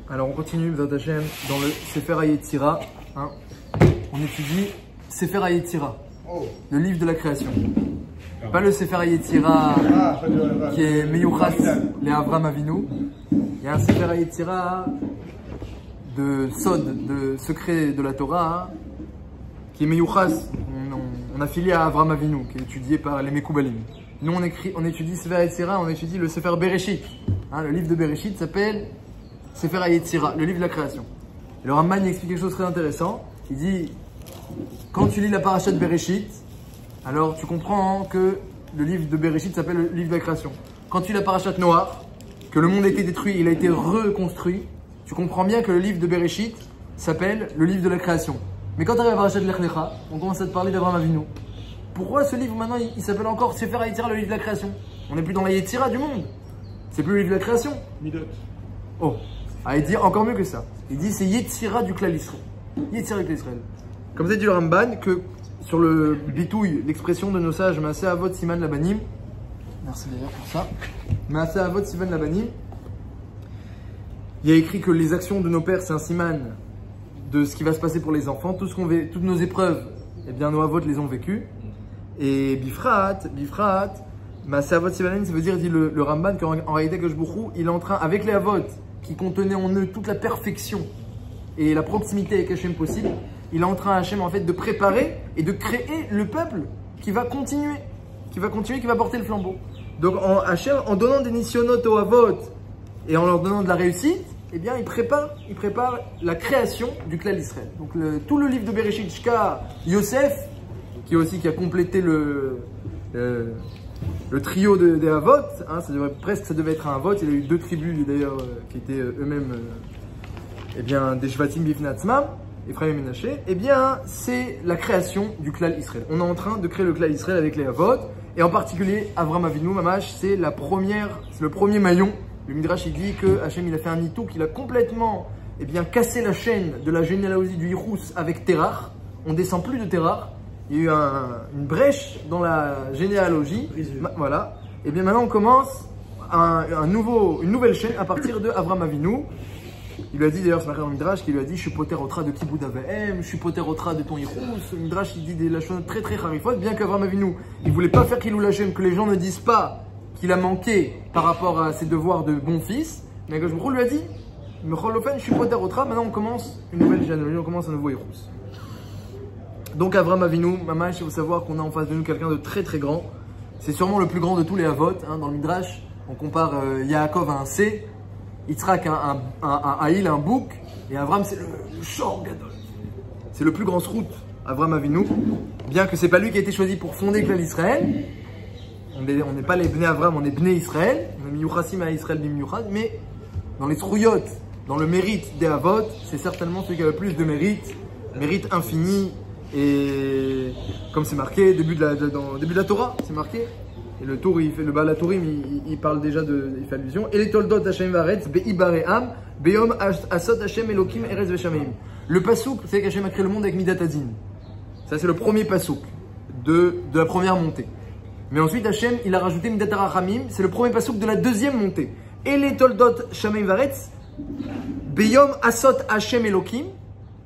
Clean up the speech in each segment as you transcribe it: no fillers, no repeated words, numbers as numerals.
Alors on continue, B'ezrat Hashem, dans le Sefer HaYetzira. Hein. On étudie Sefer HaYetzira, le livre de la création. Pas le Sefer HaYetzira qui est Meyuchas les Avram Avinu. Il y a un Sefer HaYetzira de Sod, de secret de la Torah, qui est Meyuchas. On a filé à Avram Avinu, qui est étudié par les Mekoubalim. Nous on étudie Sefer HaYetzira, on étudie le Sefer Bereshit. Hein, le livre de Bereshit s'appelle Sefer HaYetzira, le livre de la création. Et le Ramban explique quelque chose de très intéressant. Il dit, quand tu lis la parasha de Bereshit, alors tu comprends que le livre de Bereshit s'appelle le livre de la création. Quand tu lis la parasha de Noach, que le monde a été détruit, il a été reconstruit, tu comprends bien que le livre de Bereshit s'appelle le livre de la création. Mais quand tu arrives à la parasha de Lech Lecha, on commence à te parler d'Avraham Avinu. Pourquoi ce livre maintenant il s'appelle encore Sefer HaYetzira, le livre de la création? On n'est plus dans la Yetzira du monde. C'est plus le livre de la création. Midot. Oh, il dit encore mieux que ça. Il dit c'est Yetzira du Klal Israël. Yetzira du Klal Israël. Comme ça dit le Ramban, que sur le bitouille, l'expression de nos sages, Maaseh Avot Siman Labanim, merci d'ailleurs pour ça, Maaseh Avot Siman Labanim, il y a écrit que les actions de nos pères, c'est un siman de ce qui va se passer pour les enfants. Toutes nos épreuves, eh bien nos avots les ont vécues. Et Bifrat, Maaseh Avot Siman Labanim, ça veut dire, dit le Ramban, qu'en réalité, que il est en train, avec les avots qui contenaient en eux toute la perfection et la proximité avec Hachem possible, il est en train, Hachem, en fait, de préparer et de créer le peuple qui va continuer, qui va porter le flambeau. Donc, Hachem, en donnant des nisyonotes aux avot et en leur donnant de la réussite, eh bien, il prépare la création du Klal Israël. Donc, tout le livre de Bereshit jusqu'à Yosef, qui a complété le trio des avot, hein, ça devait être un avot. Il y a eu deux tribus, d'ailleurs, qui étaient eux-mêmes eh bien, des Shvatim Bifnei Atzmam, Ephraim et Menaché, eh bien, c'est la création du Klal Israël. On est en train de créer le Klal Israël avec les Avot, et en particulier, Avraham Avinu, Mamash, c'est le premier maillon. Le Midrash, il dit que Hachem, il a fait un nitou, qu'il a complètement, eh bien, cassé la chaîne de la généalogie du Hirous avec Terach. On descend plus de Terach. Il y a eu une brèche dans la généalogie. Voilà. Et bien, maintenant, on commence une nouvelle chaîne à partir de Avraham Avinu. Il lui a dit d'ailleurs, c'est marqué dans le Midrash, qu'il lui a dit, je suis poter otra de Kibud Avahem, je suis poter otra de ton Hirous. Le Midrash, il dit des choses très très harifot, bien qu'Avraham Avinu, il voulait pas faire Kilou Hashem, que les gens ne disent pas qu'il a manqué par rapport à ses devoirs de bon fils. Mais Akadosh Baruch Hu lui a dit, je suis poter otra, maintenant on commence une nouvelle généalogie, on commence un nouveau Hirous. Donc Avraham Avinu, Mamash, il faut savoir qu'on a en face de nous quelqu'un de très très grand. C'est sûrement le plus grand de tous les Avot, hein, dans le Midrash. On compare Yaakov à un C, Yitzhak un Haïl, un bouc, et Avram c'est le Shor Gadol. C'est le plus grand srout, Avraham Avinu. Bien que c'est pas lui qui a été choisi pour fonder le Klal Israël. On n'est pas les Bnei Avram, on est Bnei Israël. On est Miyuchasim à Israël Bimiyuchad, mais dans les srouyot, dans le mérite des Avot, c'est certainement celui qui a le plus de mérite infini. Et comme c'est marqué, dans début de la Torah, c'est marqué. Et le tour, le Baal HaTurim, il parle déjà il fait allusion. Et les toldot Hashem varetz be'ibaream be'yom asot Hashem Elokim erez v'shameim. Le pasouk, c'est qu'Hashem a créé le monde avec Midat Hadin. Ça, c'est le premier pasouk de la première montée. Mais ensuite, Hashem, il a rajouté Midat HaRachamim. C'est le premier pasouk de la deuxième montée. Et les toldot Shameim varetz be'yom asot Hashem Elokim.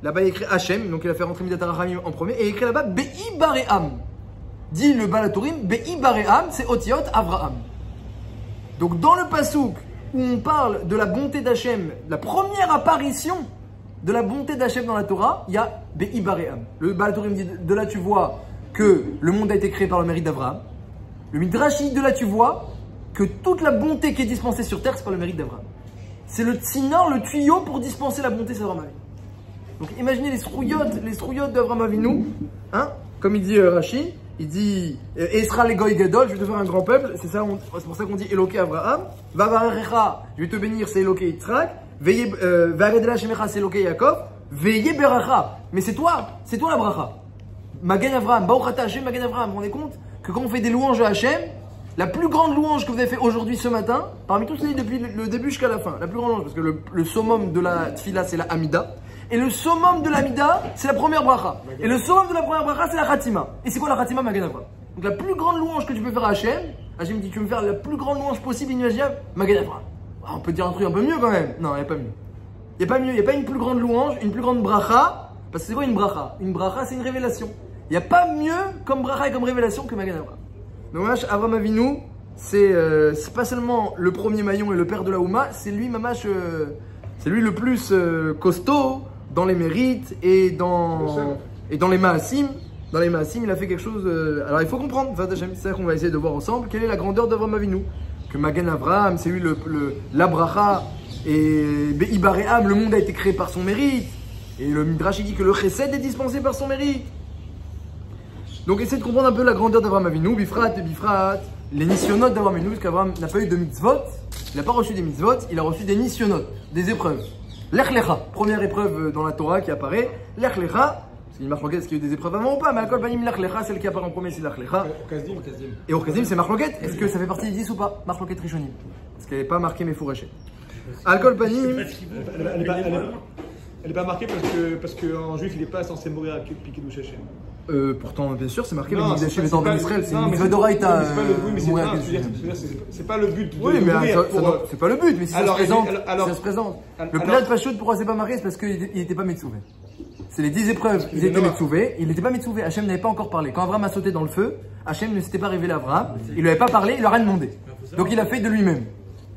Là-bas, il écrit Hashem, donc il a fait rentrer Midat HaRachamim en premier. Et il écrit là-bas be'ibaream. Dit le Baal HaTurim, Be'ibaream, c'est Otiot Avraham. Donc dans le pasouk où on parle de la bonté d'Hachem, la première apparition de la bonté d'Hachem dans la Torah, il y a Be'ibaream. Le Baal HaTurim dit, de là tu vois que le monde a été créé par le mérite d'Avraham. Le Midrash dit, de là tu vois que toute la bonté qui est dispensée sur terre, c'est par le mérite d'Avraham. C'est le tsinor, le tuyau pour dispenser la bonté, c'est Avraham Avinu. Donc imaginez les strouillottes d'Avraham Avinu, hein, comme il dit Rashi. Il dit Esra le goy gadol, je vais te faire un grand peuple. C'est pour ça qu'on dit Eloké Avraham. Vavarecha, je vais te bénir, c'est Eloké Yitzhak. Varedela shemecha, c'est Eloké Yaakov. Veye beracha. Mais c'est toi la bracha. Magen Avraham, Baruch Hashem, Magen Avraham. Vous vous rendez compte que quand on fait des louanges à Hashem, la plus grande louange que vous avez fait aujourd'hui ce matin, parmi tous les depuis le début jusqu'à la fin, la plus grande louange, parce que le summum de la tfila c'est la Hamida. Et le summum de l'Amida, c'est la première bracha. Et le summum de la première bracha, c'est la Khatima. Et c'est quoi la Khatima, Magen Avraham? Donc la plus grande louange que tu peux faire à Hachem dit, tu veux me faire la plus grande louange possible, inimaginable, Magen Avraham. On peut dire un truc un peu mieux quand même. Non, il n'y a pas mieux. Il n'y a pas mieux, il n'y a pas une plus grande louange, une plus grande bracha. Parce que c'est quoi une bracha? Une bracha, c'est une révélation. Il n'y a pas mieux comme bracha et comme révélation que Magen Avraham. Donc, Avraham Avinu, c'est pas seulement le premier maillon et le père de la Ouma, c'est lui, mamash, c'est lui le plus costaud dans les mérites et dans les Maasim. Dans les Maasim, il a fait quelque chose. Alors, il faut comprendre, c'est ça qu'on va essayer de voir ensemble, quelle est la grandeur d'Avraham Avinu. Que Magen Avraham, c'est lui la bracha. Et Ibaréam, le monde a été créé par son mérite. Et le Midrash dit que le chesed est dispensé par son mérite. Donc essayez de comprendre un peu la grandeur d'Avraham Avinu, bifrat, les nisyonotes d'Avraham Avinu, parce qu'Avraham n'a pas eu de mitzvot, il n'a pas reçu des mitzvot, il a reçu des nisyonotes, des épreuves. Lech Lecha, première épreuve dans la Torah qui apparaît, Lech Lecha, parce qu'il marque est-ce qu'il y a eu des épreuves avant ou pas, mais à Kol Panim, Lech Lecha, celle qui apparaît en premier, c'est Lech Lecha. Et au Kazdim, c'est Marloquet, est-ce que ça fait partie des 10 ou pas? Marloquet Rishonim, parce qu'elle n'est pas marquée mais fourrachée. Al-Kol Panim. Elle n'est pas marquée parce qu'en juif, il n'est pas censé mourir à Kiddush Hashem. Pourtant, bien sûr, c'est marqué, le Mikdash est en Israël, c'est une mitzvah d'Oraïta. C'est pas le but de oui, mais mourir. C'est pas le but, mais si ça se présente. Le Pilat Pachout, pourquoi c'est pas marqué? C'est parce qu'il n'était pas Metsouvé. C'est les 10 épreuves, ils étaient Metsouvé, il n'était pas Metsouvé, Hachem n'avait pas encore parlé. Quand Avraham a sauté dans le feu, Hachem ne s'était pas révélé à Avraham, il lui avait pas parlé, il lui a rien demandé. Donc il a fait de lui-même.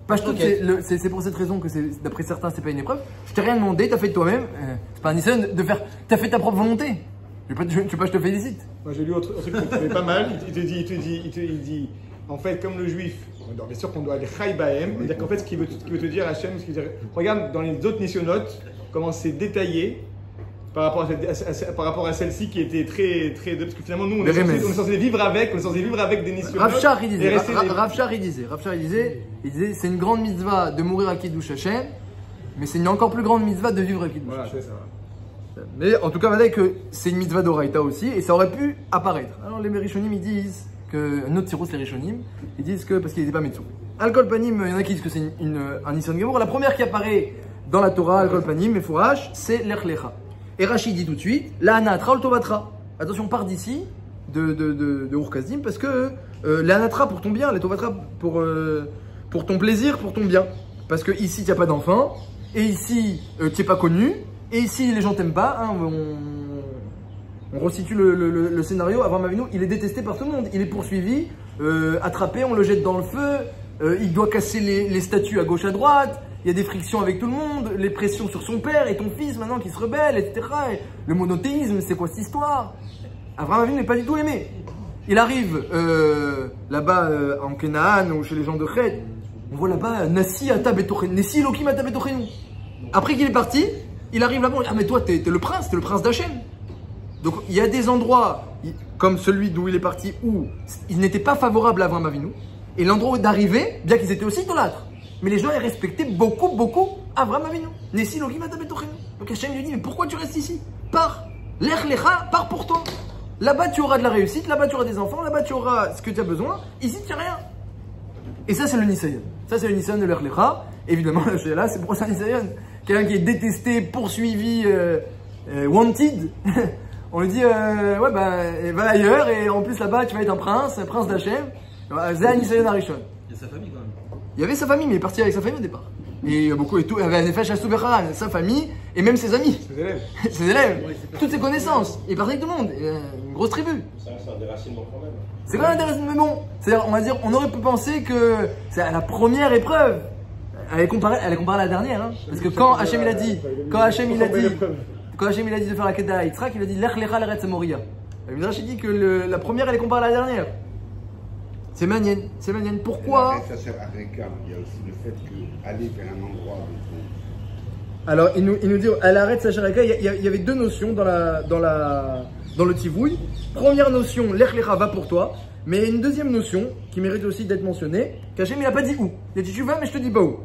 Pashtout, c'est pour cette raison que d'après certains, c'est pas une épreuve. Je t'ai rien demandé, t'as fait de toi-même. C'est pas un nissan de faire. T'as fait ta propre volonté. Tu veux pas, je te félicite. Moi, j'ai lu autre truc qui me pas mal. Il te dit, en fait, comme le juif, bien sûr qu'on doit aller chai bahem. C'est-à-dire qu'en fait, ce qu'il veut te dire, Hachem, regarde dans les autres nisyonotes, comment c'est détaillé par rapport à celle-ci qui était très. Parce que finalement, nous, on est censé vivre avec des nisyonotes. Rav Shach, il disait, c'est une grande mitzvah de mourir à Kiddush Hashem, mais c'est une encore plus grande mitzvah de vivre à Kiddush Hashem. Voilà, c'est ça. Mais en tout cas, voilà que c'est une mitzvah d'Oraïta aussi, et ça aurait pu apparaître. Alors les Rishonim, ils disent que, notre Tirous, les Rishonim, ils disent que, parce qu'il n'était pas Metsou. Al-Kol Panim, il y en a qui disent que c'est un Nissan Gemour. La première qui apparaît dans la Torah, Al-Kol Panim, Mefourash, c'est Lech Lecha. Et Rachid dit tout de suite, la anatra tovatra. Attention, part d'ici, de Ur-Kazdim, parce que la anatra pour ton bien, les tovatra pour ton plaisir, pour ton bien. Parce que ici, tu n'as pas d'enfant, et ici, tu n'es pas connu, et ici, les gens t'aiment pas. Hein, on resitue le scénario. Avraham Avinu, il est détesté par tout le monde. Il est poursuivi, attrapé, on le jette dans le feu, il doit casser les statues à gauche, à droite. Il y a des frictions avec tout le monde, les pressions sur son père et ton fils maintenant qui se rebelle, etc. Et le monothéisme, c'est quoi cette histoire? Avraham Avinu n'est pas du tout aimé. Il arrive là-bas en Canaan ou chez les gens de Ched. On voit là-bas Nassi Ata Betochen, Nessi Elohim Ata Betochen. Après qu'il est parti, il arrive là-bas, ah mais toi t'es le prince d'Hachem. Donc il y a des endroits comme celui d'où il est parti où il n'était pas favorable à Avraham Avinu. Et l'endroit d'arrivée, bien qu'ils étaient aussi idolâtres. Mais les gens ils respectaient beaucoup Avraham Avinu. Nessi Elohim Ata Betochen. Donc Hachem lui dit, mais pourquoi tu restes ici? Pars. Lech Lecha, pars pour toi. Là-bas tu auras de la réussite, là-bas tu auras des enfants, là-bas tu auras ce que tu as besoin. Ici tu n'as rien. Et ça c'est le Nisayon. Ça c'est le Nisayon de Lech Lecha. Évidemment là c'est pour ça Nisayon. Quelqu'un qui est détesté, poursuivi, wanted. On lui dit, ouais va ailleurs et en plus là-bas tu vas être un prince d'Hachem. Zé Nisayon Arishon. Il y a sa famille quand même. Il y avait sa famille, mais il est parti avec sa famille au départ. Et beaucoup et tout, il y avait Nefesh Asou Becharan, sa famille et même ses amis. Ses élèves. Ses élèves, toutes ses connaissances. Il est parti avec tout le monde. Une grosse tribu. C'est un déracinement quand même. C'est quand même un déracinement. C'est-à-dire, on va dire, on aurait pu penser que c'est à la première épreuve. Elle est comparée à la dernière. Hein. Parce que quand Hachem il a dit de faire la Kedah à Yitzhak, il a dit Lech Lecha l'Eretz Moria. Le Midrash dit que la première elle est comparée à la dernière. C'est manienne. Pourquoi? Ça sert à Reka. Il y a aussi le fait qu'aller vers un endroit. Alors, il nous dit, à l'arrêt de Sacha Reka, il y avait deux notions dans le tivouille. Première notion, l'Ech Lecha va pour toi. Mais une deuxième notion, qui mérite aussi d'être mentionnée, qu'Hachem il n'a pas dit où. Il a dit tu vas, mais je te dis pas où.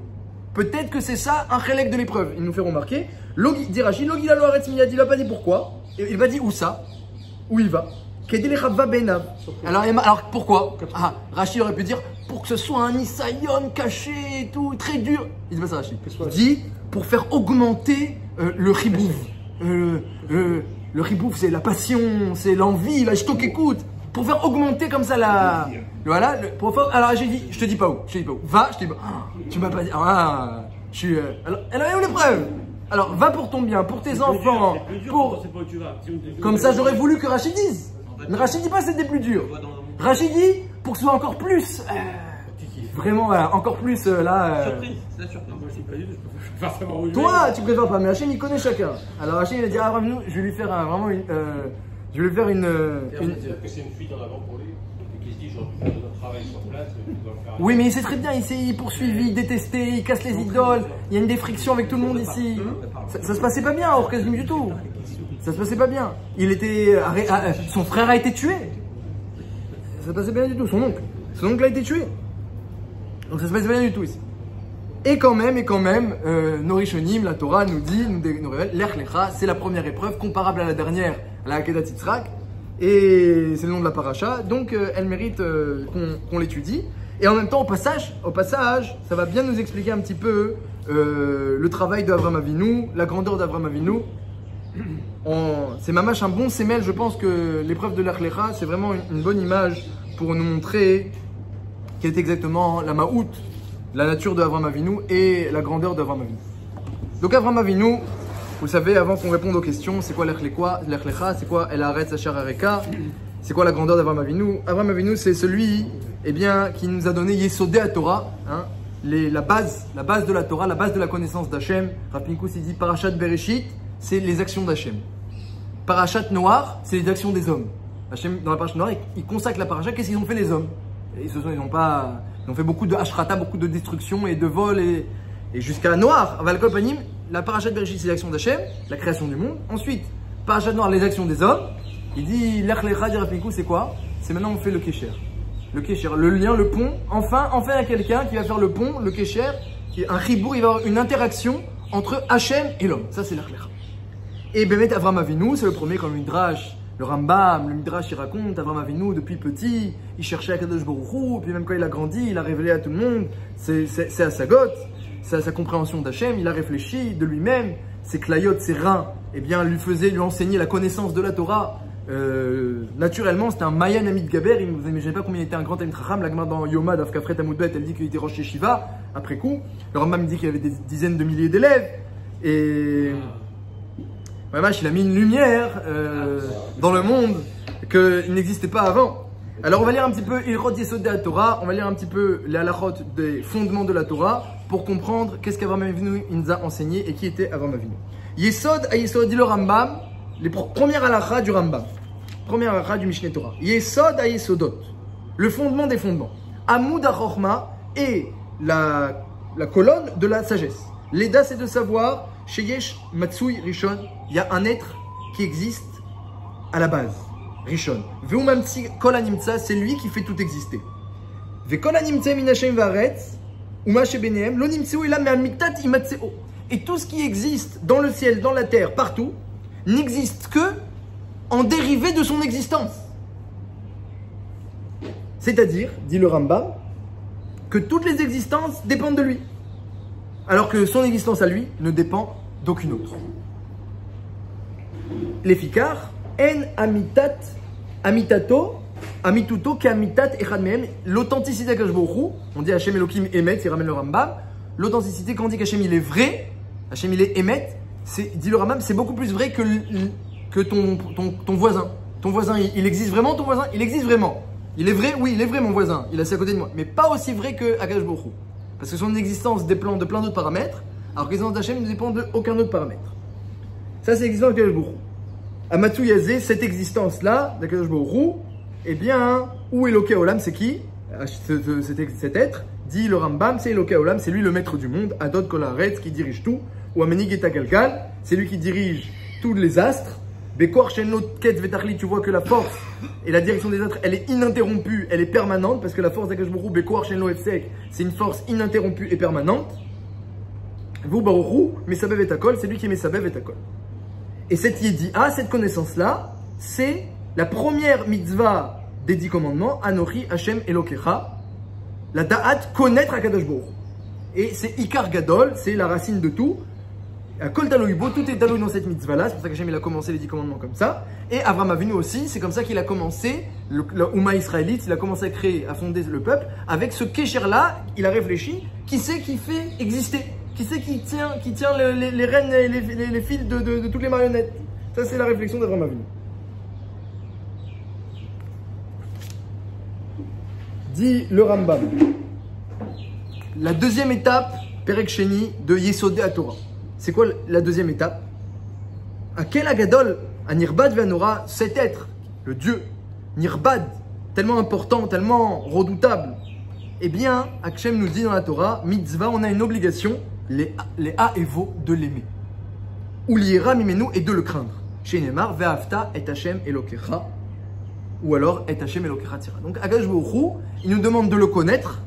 Peut-être que c'est ça un chélek de l'épreuve. Il nous fait remarquer. Dit Rachid, Logi la Loaretz Miyad, il n'a pas dit pourquoi. Il n'a pas dit où ça, où il va. Alors pourquoi? Rachid aurait pu dire pour que ce soit un Nisayon caché et tout, très dur. Il dit pas ça Rachid. Il dit pour faire augmenter le ribouf. Le ribouf c'est la passion, c'est l'envie, la shtok écoute. Pour faire augmenter comme ça la. Voilà. Alors j'ai dit, je te dis pas où. Va, je te dis pas. Tu m'as pas dit. Alors, elle a eu l'épreuve. Alors, va pour ton bien, pour tes enfants, C'est plus dur pour... quand on sait pas où tu vas. Si on te- Comme ça, j'aurais voulu que Rachid dise. Mais Rachid dit pas c'était plus dur. Rachid dit pour que ce soit encore plus... vraiment, voilà, encore plus là... Surprise, c'est la surprise. Moi, je sais pas du tout, je préfère savoir où je vais. Toi, tu préfères pas, mais Hachem, il connaît chacun. Alors Hachem, il a dit, ah, nous, je vais lui faire vraiment une... je vais lui faire une... C'est-à-dire que c'est une fuite en avant pour lui. Et qu'il se dit, j'aurais pu faire notre travail sur place, je dois le faire. Oui, mais il sait très bien, il s'est poursuivi, détesté, il casse les idoles, il y a une des frictions avec tout le monde ici. Ça se passait pas bien à Orchestre du tout. Ça se passait pas bien. Il était... son frère a été tué. Ça se passait pas bien du tout, son oncle. Son oncle a été tué. Donc ça se passait pas bien du tout ici. Et quand même, nos Rishonim, la Torah nous dit, nous révèle, l'Ech Lecha, c'est la première épreuve comparable à la dernière, à la Akedat Yitzhak. Et c'est le nom de la paracha, donc elle mérite qu'on l'étudie. Et en même temps, au passage, ça va bien nous expliquer un petit peu le travail d'Avraham Avinu, la grandeur d'Avraham Avinu. C'est mamash un bon sémel, je pense que l'épreuve de l'Ech Lecha, c'est vraiment une bonne image pour nous montrer quelle est exactement la Ma'out, la nature de Avraham Avinu et la grandeur d'Avraham Avinu. Donc Avraham Avinu, vous savez, avant qu'on réponde aux questions, c'est quoi l'Ech Lecha, c'est quoi El Haaretz Asher Hareka, c'est quoi la grandeur d'Avraham Avinu? Avraham Avinu, c'est celui qui nous a donné Yesodé à Torah, la base de la Torah, la base de la connaissance d'Hachem. Rav Pinkus, il dit Parashat Bereshit, c'est les actions d'Hachem. Parashat Noach, c'est les actions des hommes. Hachem, dans la Parashat Noach, il consacre la Parashat, qu'est-ce qu'ils ont fait les hommes? Ils ont fait beaucoup de ashrata, beaucoup de destruction et de vol et jusqu'à Noir. Aval Panim, la Parashat Bereshit, c'est l'action d'Hachem, la création du monde. Ensuite, Parashat Noir, les actions des hommes. Il dit l'Ech Lecha de Rav Pinkus, c'est quoi? C'est maintenant on fait le Kesher. Le Kesher, le lien, le pont. Enfin, il y a quelqu'un qui va faire le pont, le Kesher, qui est un chibour, il va y avoir une interaction entre Hachem et l'homme. Ça, c'est l'Ech Lecha. Et Bémet Avraham Avinu, c'est le premier comme le Midrash. Le Rambam, le Midrash, il raconte, Avraham Avinu, depuis petit, il cherchait Akadosh Baruch Hu, puis même quand il a grandi, il a révélé à tout le monde, c'est à sa gote, c'est à sa compréhension d'Hachem, il a réfléchi de lui-même, ses clayot, ses reins, eh bien, lui enseignaient la connaissance de la Torah. Naturellement, c'était un Mayan Amit Gaber, vous n'imaginez pas combien il était un grand Talmid Chacham, la Gemara dans Yoma, Dafkafret Amoudbet, elle dit qu'il était Rosh Yeshiva, après coup. Le Rambam dit qu'il y avait des dizaines de milliers d'élèves, et... il a mis une lumière dans le monde qu'il n'existait pas avant. Alors on va lire un petit peu Ilchot Yesodei HaTorah, on va lire un petit peu les halachot des fondements de la Torah pour comprendre qu'est-ce qu'Avraham Avinu nous a enseigné et qui était Avraham Avinu. Yesod Yesod, dit le Rambam, les premières halachas du Rambam, première halakha du Mishneh Torah. Yesod Yesodot, le fondement des fondements. Amoud HaChochma est la colonne de la sagesse. L'Eda, c'est de savoir, Sheyesh Matsui Rishon, il y a un être qui existe à la base, Rishon. Veumamtsi Kol Animtsa, c'est lui qui fait tout exister. Ve Kol Animtsa min Hashem va'aretz, Uma shebenehem, lo nimtseu ela me'amitat imatseo. Et tout ce qui existe dans le ciel, dans la terre, partout, n'existe que en dérivé de son existence. C'est-à-dire, dit le Rambam, que toutes les existences dépendent de lui. Alors que son existence à lui ne dépend d'aucune autre. L'effikar, en amitat, amitato, amituto, qu'amitat echad mehem, l'authenticité d'Akadosh Baruch Hu, on dit Hashem Elohim Emet, il ramène le Rambam, l'authenticité, quand on dit qu'Hashem il est vrai, Hashem il est Emet, dit le Rambam, c'est beaucoup plus vrai que ton voisin. Ton voisin, il existe vraiment, ton voisin, il existe vraiment. Il est vrai, oui, il est vrai mon voisin, il est assis à côté de moi, mais pas aussi vrai que Akadosh Baruch Hu. Parce que son existence dépend de plein d'autres paramètres, alors que l'existence d'Hachem ne dépend d'aucun autre paramètre. Ça, c'est l'existence d'Akadosh Baruch Hu. Amatsu Yazé, cette existence-là, d'Akadosh Baruch Hu, eh bien, où Elokei Olam, c'est qui? Cet être, dit le Rambam, c'est Elokei Olam, c'est lui le maître du monde, Adod Kol Haaretz, qui dirige tout, ou Amenig et Galgal, c'est lui qui dirige tous les astres. Bekor Shenot Ket Vetachli, tu vois que la force et la direction des astres, elle est ininterrompue, elle est permanente, parce que la force d'Akadosh Baruch Hu, Bekor Shenot Efsek, c'est une force ininterrompue et permanente. Vous, Baruch Hu, Mesabev et Akol, c'est lui qui est Mesabev et Akol. Et cette Yedi'a, cette connaissance-là, c'est la première mitzvah des 10 commandements, Anochi Hashem Elokecha, la Da'at, connaître Akadosh Baruch Hu. Et c'est Ikar Gadol, c'est la racine de tout. À Kol Taloïbo, tout est taloï dans cette mitzvah-là, c'est pour ça qu'Hachem il a commencé les 10 commandements comme ça. Et Avraham Avinu aussi, c'est comme ça qu'il a commencé, le Ouma israélite, il a commencé à créer, à fonder le peuple, avec ce Kesher-là, il a réfléchi, qui c'est qui fait exister? Qui c'est qui tient les rênes et les fils de toutes les marionnettes? Ça, c'est la réflexion d'Avraham Avinu. Dit le Rambam. La deuxième étape, Perek Sheni, de Yesodé à Torah. C'est quoi la deuxième étape? À quel agadol, à Nirbad Vanora, cet être, le Dieu, Nirbad, tellement important, tellement redoutable. Eh bien, Hachem nous dit dans la Torah, mitzvah, on a une obligation, les a et vo, de l'aimer. Ou l'ira mimenu, et de le craindre. Chez Neymar, ve'afta et Hachem elokecha, ou alors et Hachem elokecha tira. Donc, Akadosh Baruch Hu, il nous demande de le connaître,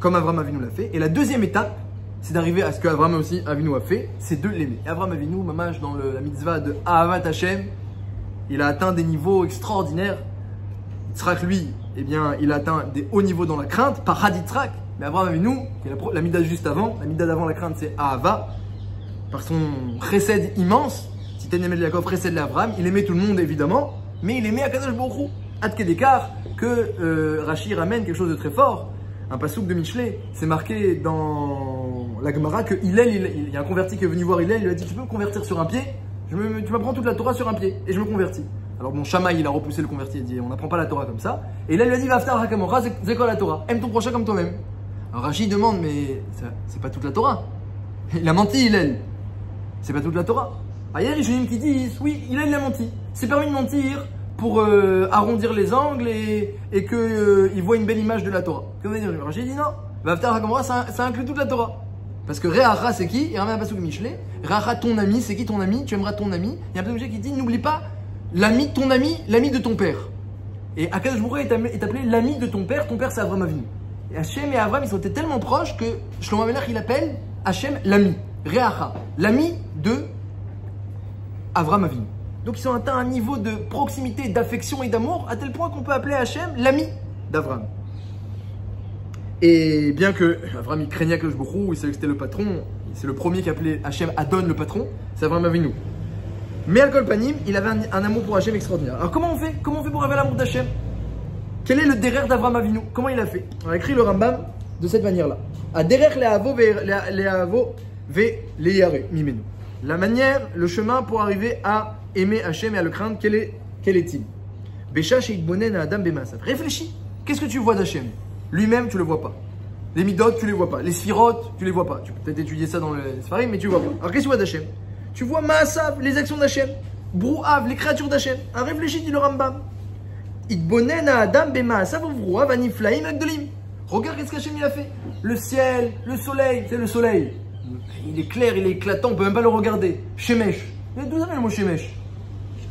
comme Avraham Avinu l'a fait. Et la deuxième étape, c'est d'arriver à ce qu'Avraham aussi Avinu a fait, c'est de l'aimer. Et Avraham Avinu, mamage, dans la mitzvah de Ahavat Hachem, il a atteint des niveaux extraordinaires. Yitzhak, lui, eh bien, il a atteint des hauts niveaux dans la crainte, par Yitzhak. Mais Avraham Avinu, qui est la mida juste avant, la mida d'avant la crainte, c'est Ahava, par son chesed immense. Si t'es aimé de Yaakov, chesed l'Avraham, il aimait tout le monde évidemment, mais il aimait Akadosh Baruch Hu. Ad Kedekar, que Rashi ramène quelque chose de très fort. Un pasouk de Michelet, c'est marqué dans la Gemara que Hillel, il y a un converti qui est venu voir Hillel, il lui a dit: tu peux me convertir sur un pied? Tu m'apprends toute la Torah sur un pied, et je me convertis. Alors bon, Shammai, il a repoussé le converti, il dit: on n'apprend pas la Torah comme ça. Et là, il lui a dit: Vaftar hakamora, c'est quoi la Torah? Aime ton prochain comme toi-même. Alors Rashi demande: mais c'est pas toute la Torah. Il a menti, Hillel. C'est pas toute la Torah. Ah, il y a des Rishonim qui disent: oui, Hillel il a menti. C'est permis de mentir pour arrondir les angles et qu'il voit une belle image de la Torah. Que vous allez dire? Rashi dit non. Vaftar hakamora, ça inclut toute la Torah. Parce que Re'acha, c'est qui? Il ramène un pasouk Michelet. Re'acha, ton ami, c'est qui ton ami? Tu aimeras ton ami. Il y a un pasouk qui dit: n'oublie pas l'ami de ton ami, l'ami de ton père. Et Akadosh Baruch Hu est appelé l'ami de ton père c'est Avraham Avinu. Et Hachem et Avraham, ils sont tellement proches que Shlomo Amelach, il appelle Hachem l'ami, Re'acha, l'ami de Avraham Avinu. Donc ils sont atteints un niveau de proximité, d'affection et d'amour, à tel point qu'on peut appeler Hachem l'ami d'Avraham. Et bien que Avraham, il craignait Akadosh Baruch Hu, il savait que c'était le patron, c'est le premier qui appelait Hachem Adon le patron, c'est Avraham Avinu. Mais Al-Kol Panim, il avait un amour pour Hachem extraordinaire. Alors comment on fait? Comment on fait pour avoir l'amour d'Hachem? Quel est le derer d'Avraham Avinu? Comment il a fait? On a écrit le Rambam de cette manière-là. A derer le'avo ve le'yare mimenu. La manière, le chemin pour arriver à aimer Hachem et à le craindre, quel est-il? Besha sheitbonen adam bemasav. Réfléchis. Qu'est-ce que tu vois d'Hachem? Lui-même, tu le vois pas. Les midot, tu les vois pas. Les sfirotes, tu les vois pas. Tu peux peut-être étudier ça dans le Sfarim, mais tu vois pas. Alors qu'est-ce que tu vois d'Hachem? Tu vois Maasav, les actions d'Hachem. Brouhav, les créatures d'Hachem. Alors réfléchis, dit le Rambam. Itbonen adam bemaasav uvrouhav aniflaim agdolim. Regarde qu'est-ce qu'Hachem il a fait. Le ciel, le soleil. C'est le soleil. Il est clair, il est éclatant, on peut même pas le regarder. Shemesh. D'où ça vient le mot Shemesh?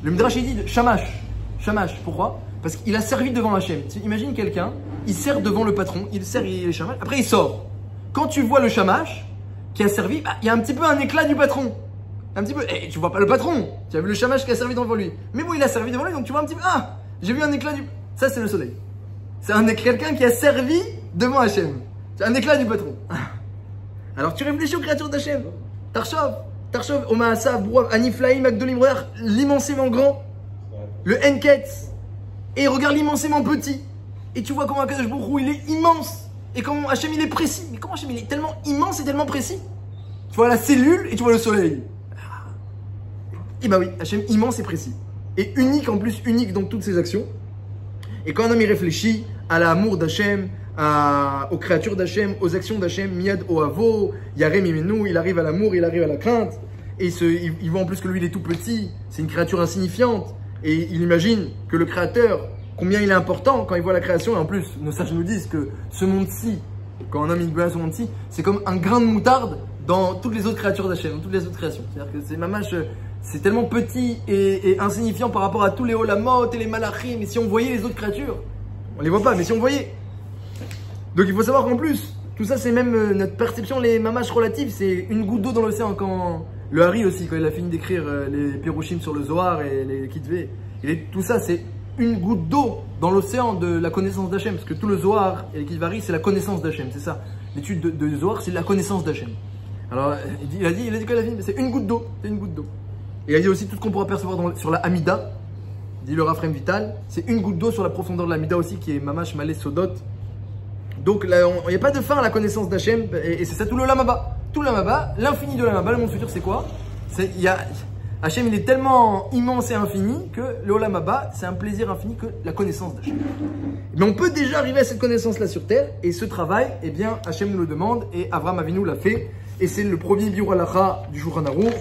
Le Midrash il dit Shamash. Shamash, pourquoi? Parce qu'il a servi devant Hachem. Imagine quelqu'un, il sert devant le patron, il sert, il est Shamash, après il sort. Quand tu vois le Shamash qui a servi, bah, il y a un petit peu un éclat du patron. Un petit peu, tu vois pas le patron, tu as vu le Shamash qui a servi devant lui. Mais bon, il a servi devant lui, donc tu vois un petit peu, ah, j'ai vu un éclat du... Ça, c'est le soleil. C'est quelqu'un qui a servi devant Hachem. C'est un éclat du patron. Alors tu réfléchis aux créatures d'Hachem. Tarshov, Omaasav, Brouhav, Aniflaim, Agdolim, regarde l'immensément grand, le Enketz, et regarde l'immensément petit. Et tu vois comment Akadosh Baruch Hu, il est immense. Et comment Hachem, il est précis. Mais comment Hachem, il est tellement immense et tellement précis. Tu vois la cellule et tu vois le soleil. Et bah oui, Hachem immense et précis. Et unique en plus, unique dans toutes ses actions. Et quand un homme y réfléchit à l'amour d'Hachem, aux créatures d'Hachem, aux actions d'Hachem, Miad Oavo, Yarem Imenu, il arrive à l'amour, il arrive à la crainte. Et il voit en plus que lui il est tout petit, c'est une créature insignifiante. Et il imagine que le créateur, combien il est important quand il voit la création. Et en plus, nos sages nous disent que ce monde-ci, quand un homme il voit ce monde-ci, c'est comme un grain de moutarde dans toutes les autres créatures d'Hachem, dans toutes les autres créations. C'est-à-dire que c'est mamash, c'est tellement petit et insignifiant par rapport à tous les Olamot et les Malachim. Et si on voyait les autres créatures, on les voit pas, mais si on voyait. Donc il faut savoir qu'en plus, tout ça c'est même notre perception, les mamash relatives, c'est une goutte d'eau dans l'océan. Quand le Hari aussi, quand il a fini d'écrire les Pirushim sur le Zohar et les Kitvé, tout ça c'est une goutte d'eau dans l'océan de la connaissance d'Hachem. Parce que tout le Zohar et les Kitvari, c'est la connaissance d'Hachem, c'est ça. L'étude de Zohar, c'est la connaissance d'Hachem. Alors il a dit quoi la fin? C'est une goutte d'eau, c'est une goutte d'eau. Et il a dit aussi tout ce qu'on pourra percevoir sur la Hamida, dit le Raphaël Vital, c'est une goutte d'eau sur la profondeur de la Hamida aussi, qui est Mamash Malé Sodot. Donc il n'y a pas de fin à la connaissance d'Hachem, et c'est ça tout le Lamaba. tout l'Amaba, l'infini de l'Amaba, le monde futur, c'est quoi? Hachem, il est tellement immense et infini que le Olam Haba, c'est un plaisir infini que la connaissance d'Hachem. Mais on peut déjà arriver à cette connaissance-là sur Terre, et ce travail, eh bien, Hachem nous le demande, et Avraham Avinu l'a fait, et c'est le premier biur halacha du Shulchan Aruch.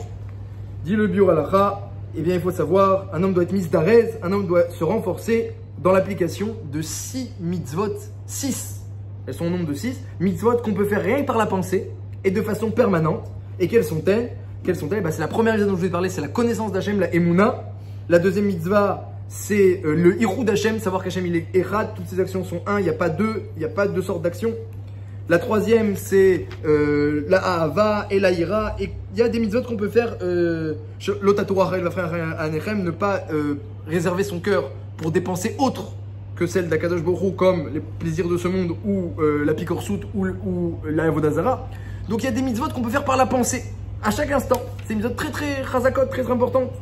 Dit le biur halacha, eh bien, il faut savoir, un homme doit être misdarez, un homme doit se renforcer dans l'application de 6 mitzvot, 6, elles sont au nombre de 6, mitzvot qu'on peut faire rien que par la pensée, et de façon permanente. Et quelles sont-elles? C'est la première mitzvah dont je vais parler, c'est la connaissance d'Hachem, la Emouna. La deuxième mitzvah, c'est le Hirud d'Hachem, savoir qu'Hachem il est Erad, toutes ses actions sont un, il n'y a pas deux sortes d'actions. La troisième, c'est la Ahava et la Ira. Et il y a des mitzvot qu'on peut faire, l'Otatorah el Vafrei Anechem, ne pas réserver son cœur pour dépenser autre que celle d'Akadosh Baruch Hu, comme les plaisirs de ce monde ou la Pikorsut ou la Avodah Zara. Donc il y a des mitzvot qu'on peut faire par la pensée. À chaque instant, c'est une mitzvah très chazakot, très importante.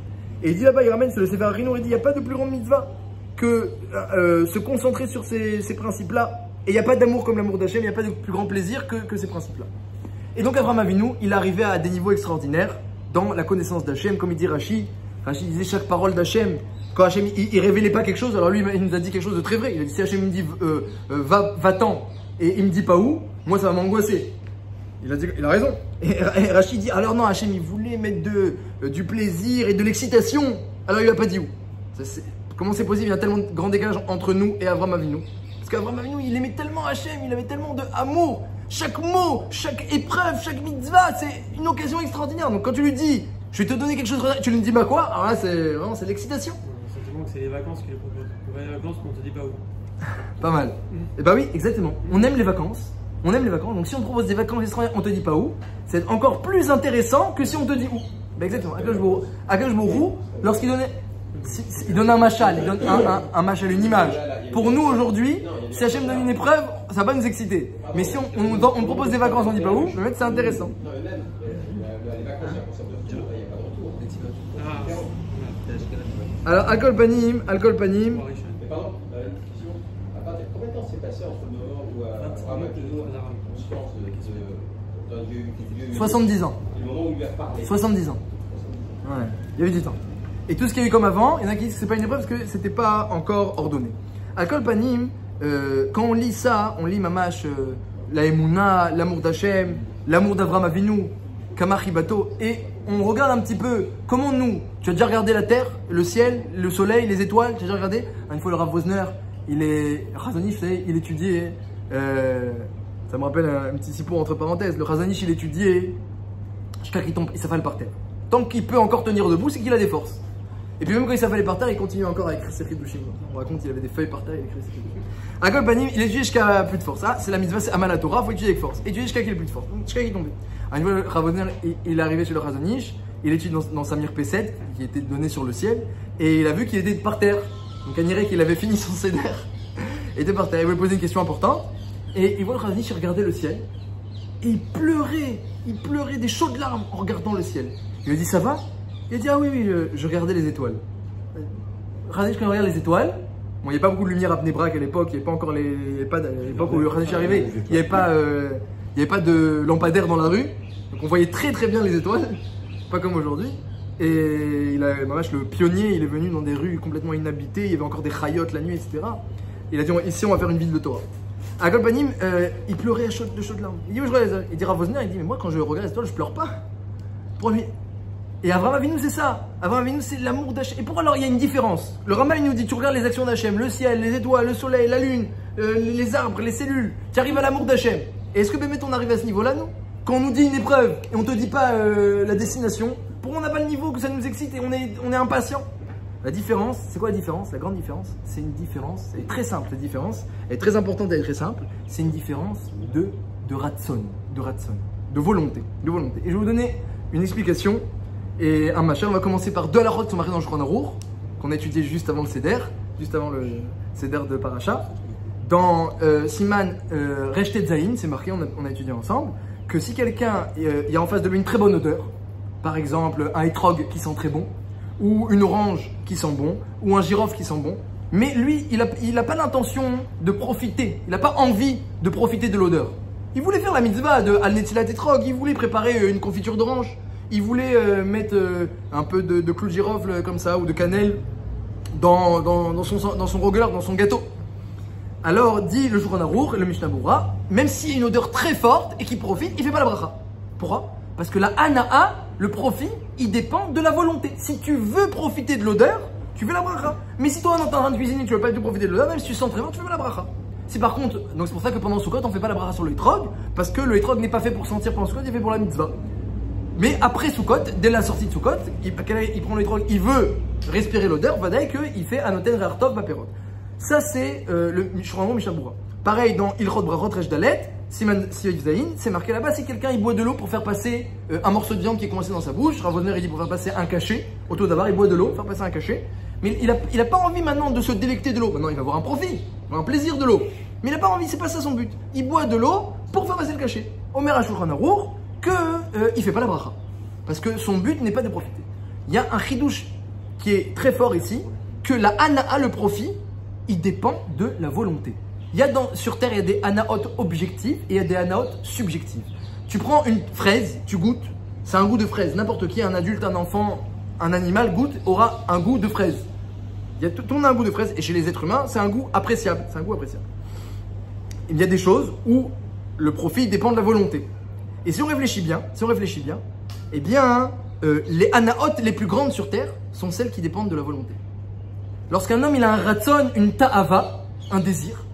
Et il dit là-bas, il ramène sur le Sefer Harinour, il dit il n'y a pas de plus grande mitzvah que se concentrer sur ces principes-là. Et il n'y a pas d'amour comme l'amour d'Hachem, il n'y a pas de plus grand plaisir que ces principes-là. Et donc Avraham Avinu, il est arrivé à des niveaux extraordinaires dans la connaissance d'Hachem, comme il dit Rashi disait chaque parole d'Hachem. Quand Hachem il révélait pas quelque chose, alors lui il nous a dit quelque chose de très vrai. Il a dit si Hachem me dit va-t'en et il me dit pas où, moi ça va m'angoisser. Il a raison. Et Rachid dit, alors non, Hachem, il voulait mettre du plaisir et de l'excitation. Alors il n'a pas dit où. Comment c'est possible? Il y a tellement de grand décalage entre nous et Avraham Avinu. Parce qu'Avraham Avinu, il aimait tellement Hachem, il avait tellement d'amour. Chaque mot, chaque épreuve, chaque mitzvah, c'est une occasion extraordinaire. Donc quand tu lui dis, je vais te donner quelque chose, tu lui dis bah quoi? Alors là, c'est vraiment c'est l'excitation. Le sentiment que c'est les vacances qui le proposent. On va les vacances, mais on te dit pas où. Pas mal. Et bah oui, exactement. On aime les vacances. On aime les vacances, donc si on te propose des vacances extraordinaires, on te dit pas où, c'est encore plus intéressant que si on te dit où. Ben exactement. Akadosh Baruch Hu, lorsqu'il donnait, il donne un machal, il donne un machal, une image. Pour nous aujourd'hui, si Hachem donne une épreuve, ça va nous exciter. Mais si on propose des vacances, on dit pas où, je vais mettre c'est intéressant. Alors, alcool panim. Pardon, une question. Combien de temps s'est passé entre le moment où Abraham a conscience d'un Dieu qui était 70 ans. et le moment où il lui a parlé? 70 ans. Ouais, il y avait du temps. Et tout ce qu'il y a eu comme avant, il y en a qui disent que c'est pas une épreuve parce que c'était pas encore ordonné. Alcool panim, quand on lit ça, on lit mamash, la Emouna, l'amour d'Hachem, l'amour d'Avraham Avinu, Kamach Bato, et on regarde un petit peu comment nous, tu as déjà regardé la terre, le ciel, le soleil, les étoiles, tu as déjà regardé? Une fois le Rav Wosner, Razonich, il étudiait, ça me rappelle un petit sipo entre parenthèses, le Razonich il étudiait jusqu'à qu'il tombe, il s'affale par terre. Tant qu'il peut encore tenir debout, c'est qu'il a des forces. Et puis même quand il s'affalait par terre, il continue encore à écrire ses Chidushim. On raconte qu'il avait des feuilles par terre, il écrivait ses Chidushim. À Kol Panim, il étudiait jusqu'à plus de force. Ah, c'est la mitzvah, c'est Amal Torah, il faut étudier avec force. Étudier jusqu'à qu'il ait plus de force. Jusqu'à qu'il tombe. À une fois, le Ravonner, il est arrivé chez le Razonich, il étudie dans Samir P7, qui était donné sur le ciel, et il a vu qu'il était par terre. Donc on dirait qu'il avait fini son seder. Il était par terre. Il voulait poser une question importante, et il voit le Razonich regarder le ciel, et il pleurait des chaudes larmes en regardant le ciel. Il lui dit, ça va? Il a dit, ah oui, je regardais les étoiles. Razonich, quand il regarde les étoiles, bon, il n'y avait pas beaucoup de lumière à Bnei Brak à l'époque, il n'y avait pas encore l'époque où Razonich est arrivé, il n'y avait pas de lampadaire dans la rue, donc on voyait très bien les étoiles, pas comme aujourd'hui. Et le pionnier, il est venu dans des rues complètement inhabitées, il y avait encore des chayotes la nuit, etc. Il a dit, ici on va faire une ville de Torah. À Kol Panim, il pleurait de chaudes larmes. Il dit, il dit Rav Wosner, il dit, mais moi quand je regarde les étoiles, je pleure pas. Pour lui. Et Avraham Avinu, c'est ça. Avraham Avinu, c'est l'amour d'Hachem. Et pourquoi alors il y a une différence? Le Rambam il nous dit, tu regardes les actions d'Hachem, le ciel, les étoiles, le soleil, la lune, les arbres, les cellules, tu arrives à l'amour d'Hachem. Et est-ce que Bémet on arrive à ce niveau-là, nous? Quand on nous dit une épreuve et on te dit pas la destination, pourquoi on n'a pas le niveau que ça nous excite et on est impatient? La différence, c'est quoi la différence? La grande différence, c'est une différence, elle est très simple, la différence, elle est très importante, elle est très simple, c'est une différence de ratson, de volonté. Et je vais vous donner une explication et un machin. On va commencer par deux halakhot qui sont marqués dans le Shulchan Aruch, qu'on a étudié juste avant le Seder, juste avant le Seder de Paracha. Dans Siman Resh Tetzain, c'est marqué, on a étudié ensemble, que si quelqu'un, il y a en face de lui une très bonne odeur, par exemple un etrog qui sent très bon, ou une orange qui sent bon, ou un girofle qui sent bon, mais lui, il n'a pas l'intention de profiter, il n'a pas envie de profiter de l'odeur. Il voulait faire la mitzvah de Al-Netzilat Etrog, il voulait préparer une confiture d'orange, il voulait mettre un peu de clou de girofle comme ça, ou de cannelle dans son rogueur, dans son gâteau. Alors dit le Shulchan Aruch, le Mishnah Berurah, même s'il y a une odeur très forte et qu'il profite, il fait pas la bracha. Pourquoi? Parce que la hana'a, le profit, il dépend de la volonté. Si tu veux profiter de l'odeur, tu fais la bracha. Mais si toi, en train de cuisiner, tu veux pas du tout profiter de l'odeur, même si tu sens très fort, tu fais pas la bracha. Si par contre, donc c'est pour ça que pendant Sukkot, on fait pas la bracha sur le etrog, parce que le etrog n'est pas fait pour sentir pendant Sukkot, il est fait pour la mitzvah. Mais après Sukkot, dès la sortie de Sukkot, il prend le etrog, il veut respirer l'odeur, vadaï qu'il fait anoten re'artov baperot. Ça c'est le Mishnah Berurah. Pareil dans Ilchot Brachot Resh Dalet, Siman Siyoy Zayin, c'est marqué là-bas, si quelqu'un il boit de l'eau pour faire passer un morceau de viande qui est coincé dans sa bouche, Rav Wosner il dit pour faire passer un cachet, au tout d'abord il boit de l'eau, faire passer un cachet, mais il a pas envie maintenant de se délecter de l'eau, maintenant il va avoir un profit, il va avoir un plaisir de l'eau, mais il n'a pas envie, c'est pas ça son but, il boit de l'eau pour faire passer le cachet. Omer HaShulchan Aruch que il fait pas la bracha, parce que son but n'est pas de profiter. Il y a un chidouche qui est très fort ici, que la hana'a, le profit, il dépend de la volonté. Sur Terre, il y a des anaot objectives et il y a des anaot subjectives. Tu prends une fraise, tu goûtes, c'est un goût de fraise. N'importe qui, un adulte, un enfant, un animal goûte, aura un goût de fraise. Tout le monde a un goût de fraise et chez les êtres humains, c'est un goût appréciable. C'est un goût appréciable. Il y a des choses où le profit dépend de la volonté. Et si on réfléchit bien, eh bien, les anaot les plus grandes sur Terre sont celles qui dépendent de la volonté. Lorsqu'un homme il a un ratson, une ta'ava, un désir,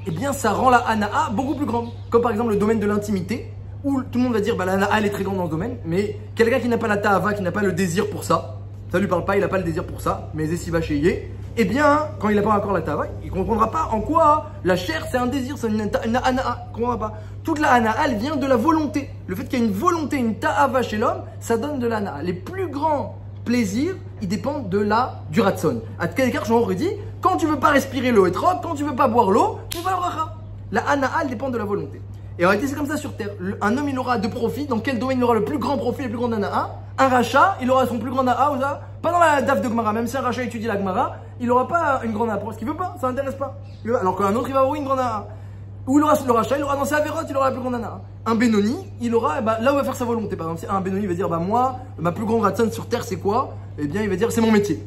eh bien ça rend la hana'a beaucoup plus grande. Comme par exemple le domaine de l'intimité, où tout le monde va dire bah la hana'a elle est très grande dans ce domaine, mais quelqu'un qui n'a pas la ta'ava, qui n'a pas le désir pour ça, ça lui parle pas, il n'a pas le désir pour ça, mais si va chez Yé, eh bien quand il n'a pas encore la ta'ava, il ne comprendra pas en quoi la chair c'est un désir, c'est une hana'a, il comprendra pas. Toute la hana'a elle vient de la volonté. Le fait qu'il y ait une volonté, une ta'ava chez l'homme, ça donne de la hana'a. Les plus grands plaisirs, ils dépendent du ratson. À quel écart, j'en aurais dit, quand tu veux pas respirer l'eau etrog, quand tu veux pas boire l'eau, tu vas le bracha. La hana'a, elle dépend de la volonté. Et en réalité, c'est comme ça sur Terre. Un homme, il aura de profit. Dans quel domaine il aura le plus grand profit, le plus grand hana'a? Un rachat, il aura son plus grand hana'a, pas dans la daf de Gemara. Même si un rachat étudie la Gemara, il aura pas une grande hana'a. Parce qu'il veut pas, ça l'intéresse pas. Alors qu'un autre, il va avoir une grande hana'a. Ou il aura le rachat, il aura dans ses avérotes, il aura la plus grande hana'a. Un Benoni, il aura, là où il va faire sa volonté. Par exemple, si un Benoni va dire, moi, ma plus grande ratson sur Terre, c'est quoi? Eh bien, il va dire, c'est mon métier.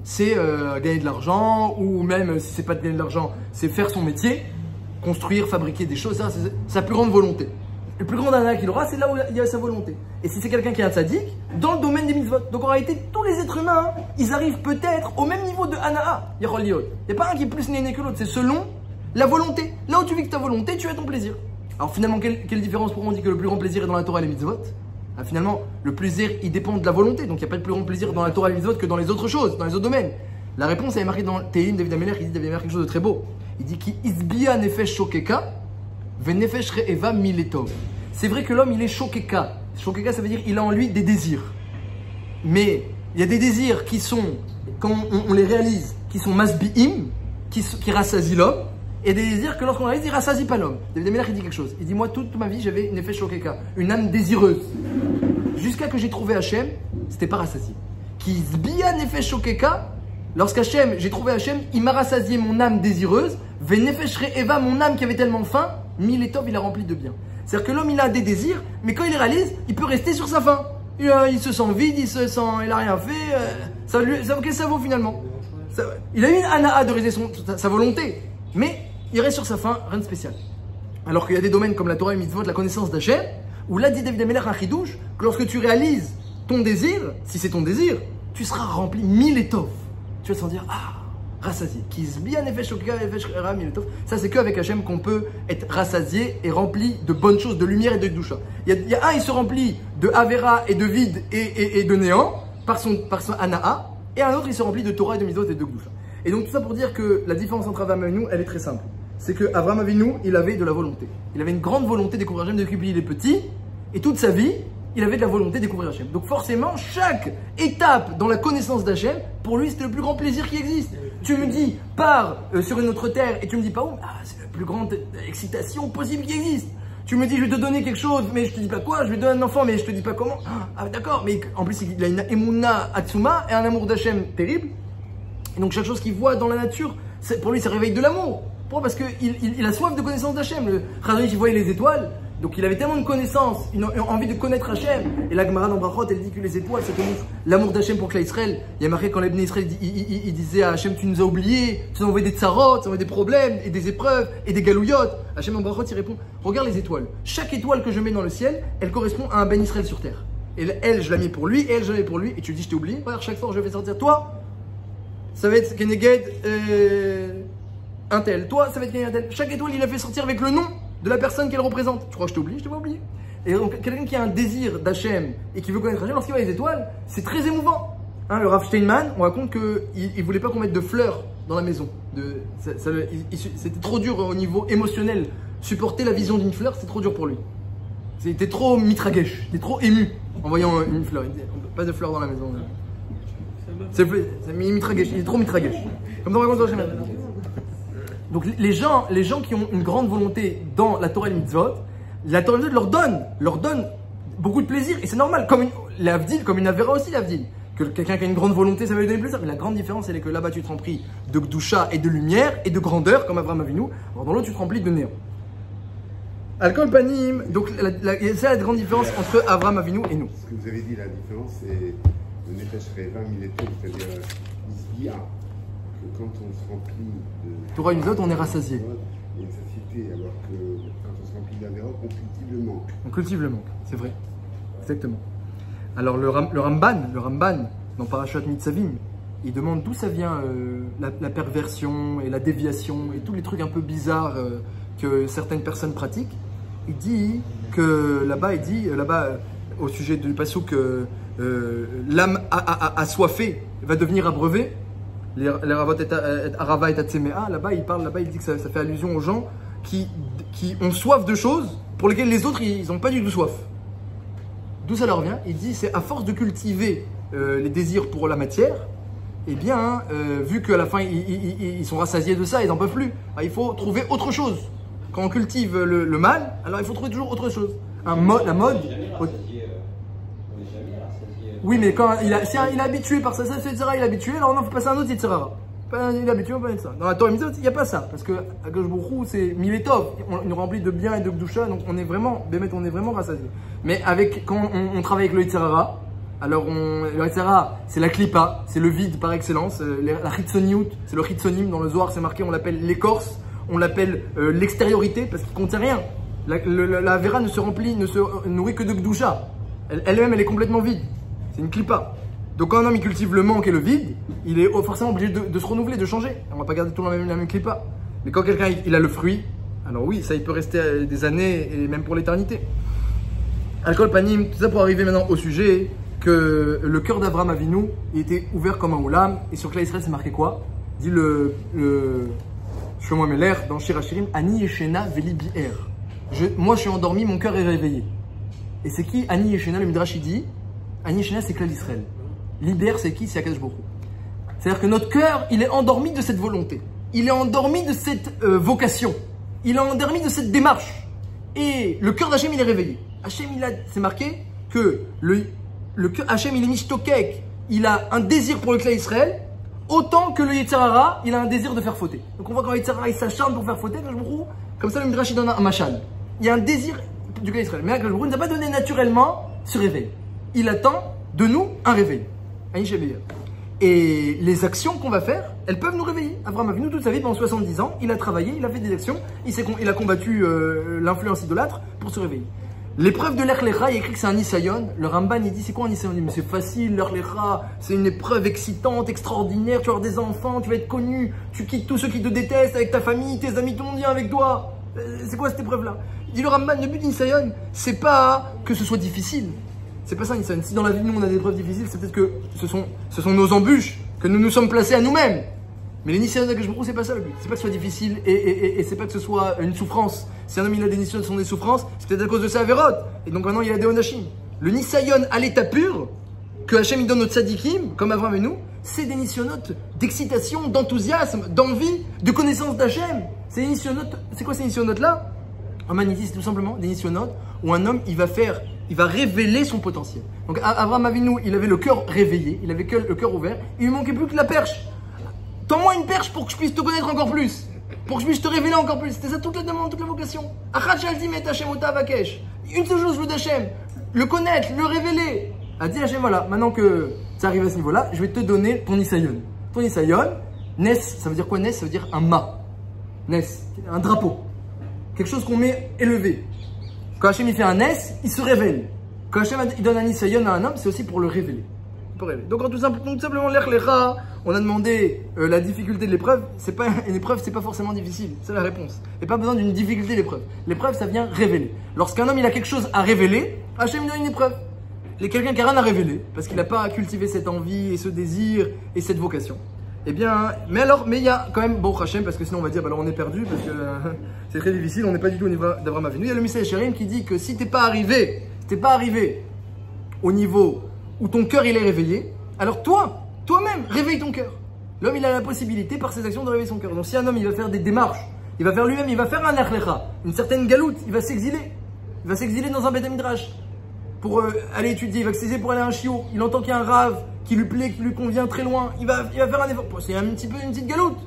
C'est gagner de l'argent, ou même si c'est pas de gagner de l'argent, c'est faire son métier, construire, fabriquer des choses, ça, c'est sa plus grande volonté. Le plus grand hana'a qu'il aura, c'est là où il y a sa volonté. Et si c'est quelqu'un qui est un tzaddik, dans le domaine des mitzvot. Donc en réalité, tous les êtres humains, ils arrivent peut-être au même niveau de hana'a. Il n'y a pas un qui est plus né que l'autre, c'est selon la volonté. Là où tu vis que ta volonté, tu as ton plaisir. Alors finalement, quelle différence pour on dit que le plus grand plaisir est dans la Torah et les mitzvot? Finalement, le plaisir, il dépend de la volonté. Donc il n'y a pas de plus grand plaisir dans la Torah et les mitzvot que dans les autres choses, dans les autres domaines. La réponse est marquée dans Tehillim, David Ameler, il dit David Ameler quelque chose de très beau. Il dit ki isbia nefesh shokeka ve nefesh re'eva miletov. C'est vrai que l'homme, il est shokeka. Shokeka, ça veut dire il a en lui des désirs. Mais il y a des désirs qui sont, quand on les réalise, qui sont masbi'im, qui rassasient l'homme. Et des désirs que lorsqu'on réalise, il rassasie pas l'homme. David Ameler, il dit quelque chose. Il dit, moi, toute ma vie, j'avais une effet shokeka, une âme désireuse. Jusqu'à que j'ai trouvé Hachem, c'était pas rassasié. Qui zbia nefesh shokeka, lorsqu'Hachem, j'ai trouvé Hachem, il m'a rassasié mon âme désireuse. Ve nefesh re'eva, mon âme qui avait tellement faim, miletov, il a rempli de bien. C'est-à-dire que l'homme, il a des désirs, mais quand il les réalise, il peut rester sur sa faim. Il se sent vide, il a rien fait. Qu'est-ce que ça vaut finalement? Il a eu une hana'a de réaliser sa volonté, mais il reste sur sa faim, rien de spécial. Alors qu'il y a des domaines comme la Torah et mitzvot, la connaissance d'Hachem, où là dit David Ameler un chidouche, que lorsque tu réalises ton désir, si c'est ton désir, tu seras rempli miletov. Tu vas te sentir, rassasié. Ça c'est qu'avec Hachem qu'on peut être rassasié et rempli de bonnes choses, de lumière et de doucha. Il y a un, il se remplit de avera et de vide et de néant par son hana'a, et un autre, il se remplit de Torah et de mitzvot et de doucha. Et donc tout ça pour dire que la différence entre Avraham Avinu, elle est très simple. C'est que Avraham Avinu, il avait de la volonté. Il avait une grande volonté de découvrir Hachem depuis qu'il est petit, et toute sa vie, il avait de la volonté de découvrir Hachem. Donc forcément, chaque étape dans la connaissance d'Hachem, pour lui, c'était le plus grand plaisir qui existe. Tu me dis, pars sur une autre terre, et tu me dis pas où, c'est la plus grande excitation possible qui existe. Tu me dis, je vais te donner quelque chose, mais je te dis pas quoi, je vais te donner un enfant, mais je te dis pas comment. D'accord, mais en plus, il a une emuna atsuma et un amour d'Hachem terrible. Et donc chaque chose qu'il voit dans la nature, pour lui, ça réveille de l'amour. Pourquoi? Parce qu'il a soif de connaissance d'Hachem. Le Chazon, il voyait les étoiles, Donc il avait tellement de connaissances, une envie de connaître Hachem. Et la Gemara dans Brachot, elle dit que les étoiles, ça te montre l'amour d'Hachem pour Klal Israël. Il y a marqué quand les Bnei Israël, il disait à Hachem, tu nous as oubliés, tu nous as envoyé des tsarot, tu nous as envoyé des problèmes, et des épreuves, et des galouillottes. Hachem dans Brachot, il répond, regarde les étoiles. Chaque étoile que je mets dans le ciel, elle correspond à un Ben Israël sur terre. Et elle, je la mets pour lui, et elle, je la mets pour lui. Et tu dis, je t'ai oublié. Regarde, chaque fois, je vais sortir, toi, ça va être Keneged, un tel. Toi, ça va être Keneged, un tel. Chaque étoile, il a fait sortir avec le nom de la personne qu'elle représente. Tu crois que je t'oublie? Je t'ai pas oublié. Et donc, quelqu'un qui a un désir d'Hachem et qui veut connaître Hachem, lorsqu'il voit les étoiles, c'est très émouvant. Hein, le Rav Steinman, on raconte qu'il voulait pas qu'on mette de fleurs dans la maison. C'était trop dur au niveau émotionnel. Supporter la vision d'une fleur, c'était trop dur pour lui. C'était trop mitragesh, il était trop ému en voyant une fleur. Il disait, pas de fleurs dans la maison. C'est mitragesh, il est trop mitragesh. Comme ça, on raconte Hachem. Donc les gens qui ont une grande volonté dans la Torah et le mitzvot, la Torah et le mitzvot leur donne beaucoup de plaisir. Et c'est normal, comme une avera aussi l'avdil. Que quelqu'un qui a une grande volonté, ça va lui donner plaisir. Mais la grande différence, elle est que là-bas, tu te remplis de gdusha et de lumière et de grandeur, comme Avraham Avinu. Alors dans l'autre, tu te remplis de néant. Alcool panim, donc c'est la grande différence entre Avraham Avinu et nous. Ce que vous avez dit, la différence, c'est le Nefesh Reva Mileto, c'est-à-dire Isbia. Quand on se remplit de Torah et mitzvot, on est rassasié. Il y a une satiété, alors que quand on se remplit d'Avera, on cultive le manque. On cultive le manque, c'est vrai. Exactement. Alors le Ramban, dans Parashat Nitzavim, il demande d'où ça vient la perversion et la déviation et tous les trucs un peu bizarres que certaines personnes pratiquent. Il dit que là-bas, au sujet du passage que l'âme assoiffée va devenir abreuvée. Les Ravot et Arava et Tatsemea, là-bas il dit que ça fait allusion aux gens qui ont soif de choses pour lesquelles les autres ils n'ont pas du tout soif. D'où ça leur vient? Il dit c'est à force de cultiver les désirs pour la matière, eh bien vu qu'à la fin ils sont rassasiés de ça, ils n'en peuvent plus, il faut trouver autre chose. Quand on cultive le mal, alors il faut trouver toujours autre chose. La mode. Oui, mais quand il est habitué par ça, etc., il est habitué, alors non, il faut passer à un autre, etc. Il est habitué, on peut mettre ça. Dans la Torah, il n'y a pas ça, parce que Akadosh Baruch Hu, c'est Miletov, on nous remplit de bien et de Gdusha, donc on est vraiment rassasié. Mais quand on travaille avec le Yitzhara, alors le Yitzhara, c'est la Klippa, c'est le vide par excellence, la Chitzoniut, c'est le Chitzonim, dans le Zohar, c'est marqué, on l'appelle l'écorce, on l'appelle l'extériorité, parce qu'il ne contient rien. La Vera ne se nourrit que de Gdusha. Elle-même, elle est complètement vide. C'est une clipa. Donc quand un homme il cultive le manque et le vide, il est forcément obligé de se renouveler, de changer. On va pas garder tout la même clipa. Mais quand quelqu'un il a le fruit, alors oui, ça il peut rester des années et même pour l'éternité. Alcool panim, tout ça pour arriver maintenant au sujet que le cœur d'Avraham Avinu il était ouvert comme un oulam. Et sur Klal Israël c'est marqué quoi? Dit le Shlomo Meler dans Shir Hashirim, Ani Yeshena Veli Bi'er. Moi je suis endormi, mon cœur est réveillé. Et c'est qui Ani Yeshena? Le Midrash il dit Ani Yeshena c'est Klal Israël. Libère c'est qui? C'est Akadosh Baruch Hu. C'est-à-dire que notre cœur il est endormi de cette volonté. Il est endormi de cette vocation. Il est endormi de cette démarche. Et le cœur d'Hachem il est réveillé. Hachem c'est marqué que le cœur Hachem il est mishtokek. Il a un désir pour le Klal Israël autant que le Yetzirara il a un désir de faire fauter. Donc on voit quand le Yetzirara il s'acharne pour faire fauter, comme ça le Midrash il donne un machal. Il y a un désir du Klal Israël. Mais Akadosh Baruch Hu ne nous a pas donné naturellement ce réveil. Il attend de nous un réveil. Et les actions qu'on va faire, elles peuvent nous réveiller. Avraham Avinu, toute sa vie, pendant 70 ans, il a travaillé, il a fait des actions, il a combattu l'influence idolâtre pour se réveiller. L'épreuve de l'Ech Lecha, il écrit que c'est un Nisayon. Le Ramban, il dit c'est quoi un Nisayon? Il dit mais c'est facile, l'Ech Lecha, c'est une épreuve excitante, extraordinaire, tu vas avoir des enfants, tu vas être connu, tu quittes tous ceux qui te détestent avec ta famille, tes amis, tout le monde vient avec toi. C'est quoi cette épreuve-là? Il dit le Ramban, le but du Nisayon, c'est pas que ce soit difficile. C'est pas ça, Nisayon. Si dans la vie, nous, on a des épreuves difficiles, c'est peut-être que ce sont nos embûches, que nous nous sommes placés à nous-mêmes. Mais les Nisayon que je me trouve, c'est pas ça le but. C'est pas que ce soit difficile et c'est pas que ce soit une souffrance. Si un homme il a des Nisayon, ce sont des souffrances, c'est peut-être à cause de sa Averot. Et donc maintenant, il a des Onashim. Le Nisayon à l'état pur, que Hachem il donne aux tzadikim, comme Avraham et nous, c'est des Nisayonotes d'excitation, d'enthousiasme, d'envie, de connaissance d'Hachem. C'est quoi ces Nisayonotes-là? En Maniti, c'est tout simplement des Nisayonotes où un homme, il va révéler son potentiel. Donc Avraham Avinu, il avait le cœur réveillé, il avait le cœur ouvert, il lui manquait plus que la perche. Tends-moi une perche pour que je puisse te connaître encore plus. pour que je puisse te révéler encore plus. C'était ça toute la demande, toute la vocation. Une seule chose, le d'Hachem, le connaître, le révéler. A dit Hachem, voilà, maintenant que ça arrive à ce niveau-là, je vais te donner ton Isayon. Ton Isayon, Nes, ça veut dire quoi Nes? Ça veut dire un mât. Nes, un drapeau. Quelque chose qu'on met élevé. Quand Hachem il fait un Nes, il se révèle. Quand Hachem il donne un Isayon à un homme, c'est aussi pour le révéler. Donc tout simplement, l'Echlecha, on a demandé la difficulté de l'épreuve. C'est pas une épreuve, c'est pas forcément difficile. C'est la réponse. Et pas besoin d'une difficulté d'épreuve. L'épreuve, ça vient révéler. Lorsqu'un homme il a quelque chose à révéler, Hachem il donne une épreuve. Il y a quelqu'un qui n'a rien à révéler parce qu'il n'a pas cultivé cette envie et ce désir et cette vocation. Eh bien, mais il y a quand même bon Hachem, parce que sinon on va dire bah alors on est perdu parce que c'est très difficile. On n'est pas du tout au niveau d'Abraham Avinu. Il y a le Messiah Shérim qui dit que si t'es pas arrivé au niveau où ton cœur il est réveillé, alors toi-même, réveille ton cœur. L'homme il a la possibilité par ses actions de réveiller son cœur. Donc si un homme il va faire des démarches, il va faire lui-même, il va faire un Echlecha, une certaine galoute, il va s'exiler. Il va s'exiler dans un Beth Midrash pour aller étudier, il va s'exiler pour aller à un chiot. Il entend qu'il y a un rave qui lui plaît, qui lui convient très loin, il va faire un effort. C'est une petite galoute.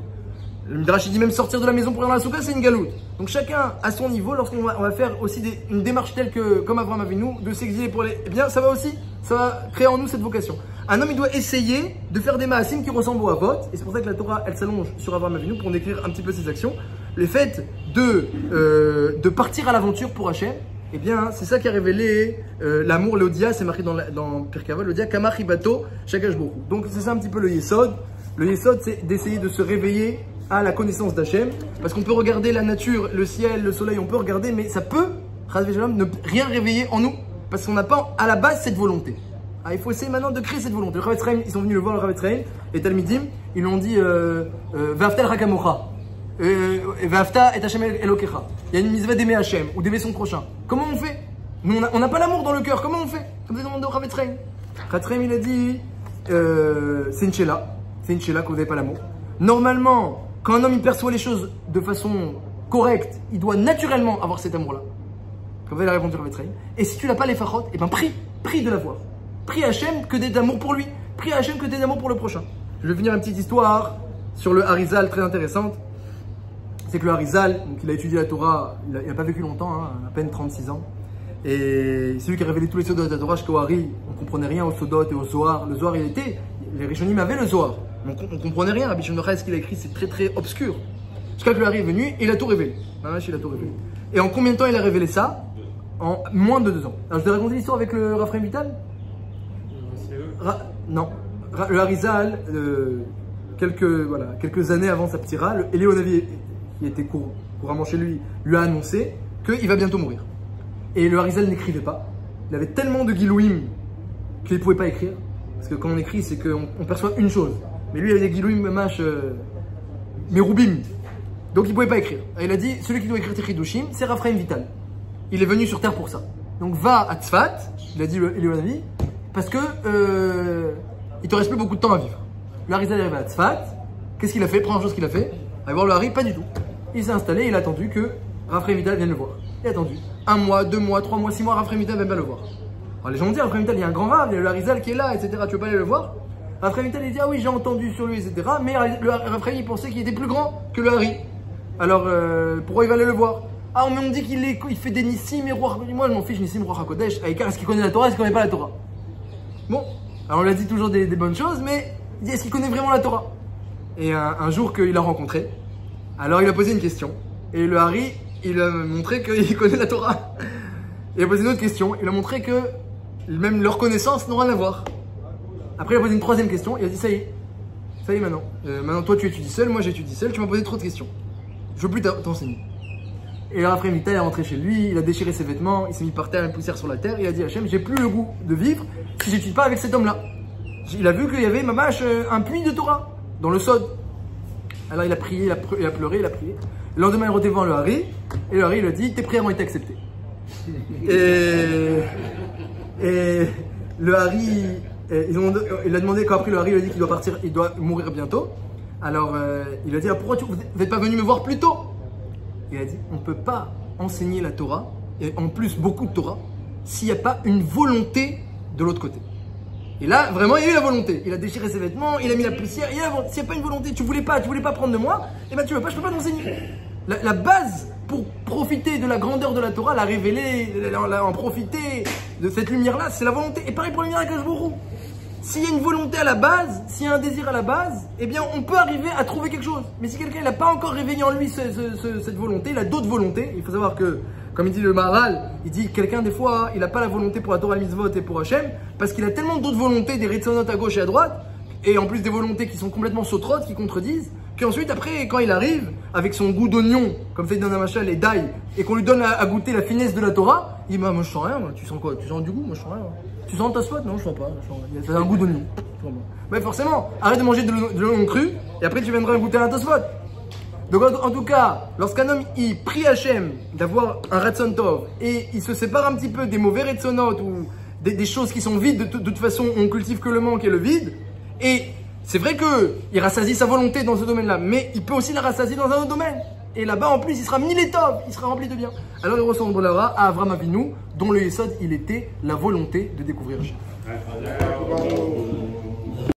Le Midrash il dit même sortir de la maison pour aller dans la souka, c'est une galoute. Donc chacun à son niveau, lorsqu'on va faire aussi une démarche telle que, comme Abraham Avinu, de s'exiler pour aller, eh bien ça va créer en nous cette vocation. Un homme il doit essayer de faire des maasim qui ressemblent au Havot, et c'est pour ça que la Torah elle s'allonge sur Abraham Avinu pour décrire un petit peu ses actions. Le fait de partir à l'aventure pour Hachem, eh bien c'est ça qui a révélé l'amour, l'Odia, c'est marqué dans Pirkei Avot, l'Odia Kamach Ibato Shakash Borou. Donc c'est ça un petit peu le Yesod. Le Yesod c'est d'essayer de se réveiller à la connaissance d'Hachem, parce qu'on peut regarder la nature, le ciel, le soleil, on peut regarder, mais ça peut, ne rien réveiller en nous, parce qu'on n'a pas à la base cette volonté. Ah, il faut essayer maintenant de créer cette volonté. Le Rav Etzraim, ils sont venus le voir, le Rav Etzraim, et Talmidim, ils lui ont dit Vafta el-Hakamocha, Vafta et Hachem Elokecha. Il y a une mitzvah d'aimer Hachem, ou d'aimer son prochain. Comment on fait? Nous, on n'a pas l'amour dans le cœur, comment on fait? Comme ça demande au Rav Etzraim. Rav Etzraim, il a dit c'est une shela que vous n'avez pas l'amour. Normalement, quand un homme il perçoit les choses de façon correcte, il doit naturellement avoir cet amour-là. Comme ça, il a répondu à Etzraim. Et si tu n'as pas les fachot, eh ben prie de l'avoir. Prie Hachem que d'amour pour lui. Prie Hachem que d'amour pour le prochain. Je vais finir une petite histoire sur le Harizal très intéressante. C'est que le Harizal, donc il a étudié la Torah, il n'a pas vécu longtemps, hein, à peine 36 ans. Et c'est lui qui a révélé tous les sodot de la Torah jusqu'au Hari. On ne comprenait rien aux sodot et au Zohar. Le Zohar, les Rishonim avaient le Zohar. On ne comprenait rien. Rabbi Shimon ce qu'il a écrit, c'est très très obscur. Jusqu'à que le Hari est venu et il a tout révélé. Il a tout révélé. Et en combien de temps il a révélé ça? En moins de 2 ans. Alors je vais raconter l'histoire avec le Raphaël Vital. Non. Le Harizal, quelques années avant sa ptira, Eléonavi, qui était couramment chez lui, lui a annoncé qu'il va bientôt mourir. Et le Harizal n'écrivait pas. Il avait tellement de Gilouim qu'il ne pouvait pas écrire. Parce que quand on écrit, c'est qu'on perçoit une chose. Mais lui, il avait des Gilouim mamash Meroubim. Donc il ne pouvait pas écrire. Et il a dit, celui qui doit écrire Techidushim, c'est Raphaël Vital. Il est venu sur terre pour ça. Donc va à Tzfat, il a dit Eléonavi, parce que il te reste plus beaucoup de temps à vivre. Le Harizal est arrivé à Tzfat. Qu'est-ce qu'il a fait? Première chose qu'il a fait, aller voir le Hari, pas du tout. Il s'est installé, il a attendu que Raphaël Vital vienne le voir. Il a attendu 1 mois, 2 mois, 3 mois, 6 mois, Raphaël Vital va bien le voir. Alors les gens ont dit, Raphaël Vital, il y a un grand rave, il y a le Harizal qui est là, etc. Tu veux pas aller le voir? Raphaël Vital, il dit, ah oui, j'ai entendu sur lui, etc. Mais le Raphaël, il pensait qu'il était plus grand que le Hari. Alors pourquoi il va aller le voir? Ah, on me dit qu'il fait des Nissim et Roi. Moi, je m'en fiche, Nissim, Roi HaKodesh. Est-ce qu'il connaît la Torah? Est-ce qu'il connaît pas la Torah? Bon, alors on lui a dit toujours des bonnes choses, mais il dit, est-ce qu'il connaît vraiment la Torah? Et un jour qu'il a rencontré, alors il a posé une question. Et le Hari, il a montré qu'il connaît la Torah. Il a posé une autre question. Il a montré que même leurs connaissances n'ont rien à voir. Après, il a posé une 3e question. Il a dit, ça y est maintenant. Maintenant, toi, tu étudies seul, moi, j'étudie seul. Tu m'as posé trop de questions. Je veux plus t'enseigner. Et Raphaël Vital est rentré chez lui, il a déchiré ses vêtements, il s'est mis par terre, une poussière sur la terre, il a dit à Hachem, j'ai plus le goût de vivre si j'étudie pas avec cet homme-là. Il a vu qu'il y avait un puits de Torah dans le Sod. Alors il a prié, il a pleuré, il a prié. Le lendemain, il est devant le Hari, et le Hari il a dit, tes prières ont été acceptées. Et le Hari, il a demandé, quand après le Hari il a dit qu'il doit partir, il doit mourir bientôt. Alors il a dit, ah, pourquoi vous n'êtes pas venu me voir plus tôt? Il a dit, on ne peut pas enseigner la Torah, et en plus beaucoup de Torah, s'il n'y a pas une volonté de l'autre côté. Et là, vraiment, il y a eu la volonté. Il a déchiré ses vêtements, il a mis la poussière. S'il n'y a pas une volonté, tu voulais pas prendre de moi, eh ben tu veux pas, je peux pas t'enseigner. La base pour profiter de la grandeur de la Torah, la révéler, en profiter de cette lumière-là, c'est la volonté. Et pareil pour la lumière à Kajbourou. S'il y a une volonté à la base, s'il y a un désir à la base, eh bien on peut arriver à trouver quelque chose. Mais si quelqu'un n'a pas encore réveillé en lui cette volonté, il a d'autres volontés. Il faut savoir que, comme il dit le Maharal, il dit que quelqu'un des fois, il n'a pas la volonté pour la Torah, la mitzvot et pour Hachem, parce qu'il a tellement d'autres volontés, des ritzonot à gauche et à droite, et en plus des volontés qui sont complètement sautrotes, qui contredisent, qu'ensuite après, quand il arrive, avec son goût d'oignon, comme fait dans un machal et d'ail, et qu'on lui donne à goûter la finesse de la Torah, il dit bah, moi je sens rien, moi. Tu sens quoi? Tu sens du goût? Moi je sens rien. Tu sens ta spot? Non, je sens pas. Ça a un goût d'oignon. Mais forcément, arrête de manger de l'oignon cru, et après tu viendras goûter un tosfot. Donc en tout cas, lorsqu'un homme il prie Hachem d'avoir un Ratzon Tov, et il se sépare un petit peu des mauvais Ratzonot, ou des choses qui sont vides, de toute façon on cultive que le manque et le vide, et c'est vrai qu'il rassasie sa volonté dans ce domaine-là, mais il peut aussi la rassasier dans un autre domaine. Et là-bas, en plus, il sera milétov, il sera rempli de bien. Alors il ressemble à Avram Avinu, dont le Yesod, il était la volonté de découvrir Hachem.